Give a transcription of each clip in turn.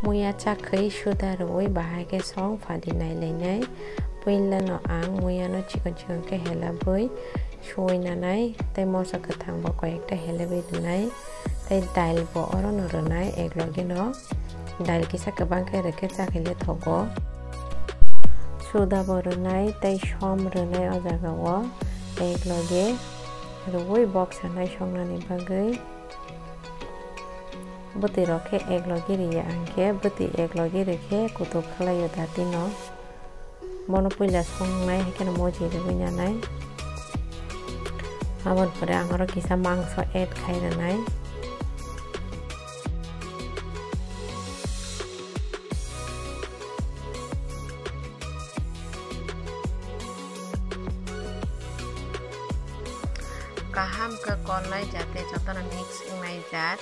muya chakai suda roi bahai ke song phadi nai leinai puila no ang muya no chikon ke hela boi soi nanai tai mosa kathang bo koyekta hela bai dunai tai dail bo oro no ronai eklogi no dail kisa kabang ke reke chakile thogo suda bo ronai tai som ronai o jaga o eklogi roi box anai songnani bagai buti roke eklogi riya angke buti eklogi reke kutuk khalayo dati no mono puila songnai hekena moji rubina nai abon pore angoro kisa mangso add khaira nai kaham ke kolai jate jotona mix nai jat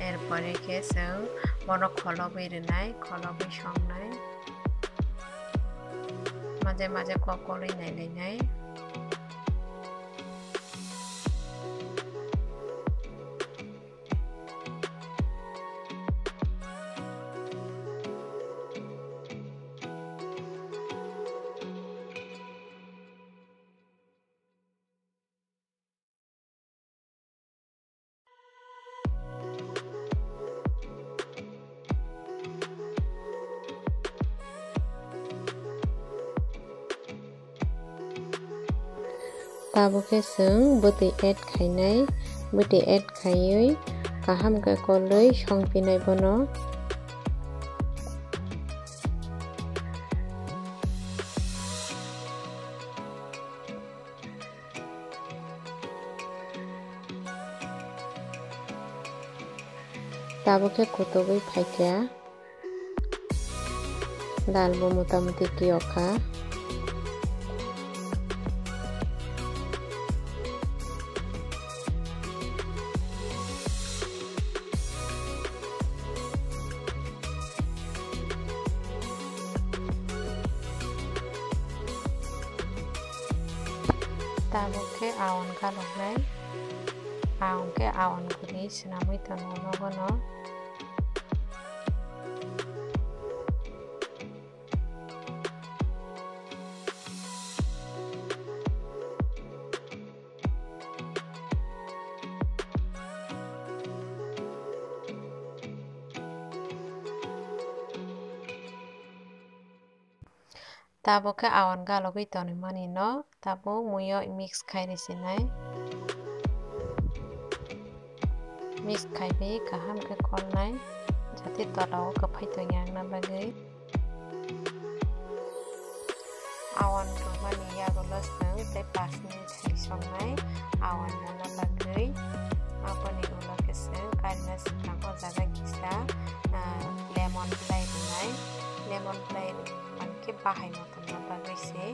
erpore ke seng mono kholobai renai kholobai songnai maje maje kokolai nai leinai tabo ke seng buti add khainai buti add khaioi kaham ke koloi songpinai bono tabo ke kotogoi phaikya dal bo motamuti kioka tabo ke awan kalonai awan ke awan guni senamui tono bono tabo ke awan galogoi toni mani no tabo muyo mix khairi sinai mix khaibe kaham ke kolnai jate torao kaphai to yang na bagai awan mani ya golos nang te 5 minute hai songnai awan na bagai apani gola ke seng karna sikang o jaga kisa lemon play nai lemon play ke bahai moton na bagai se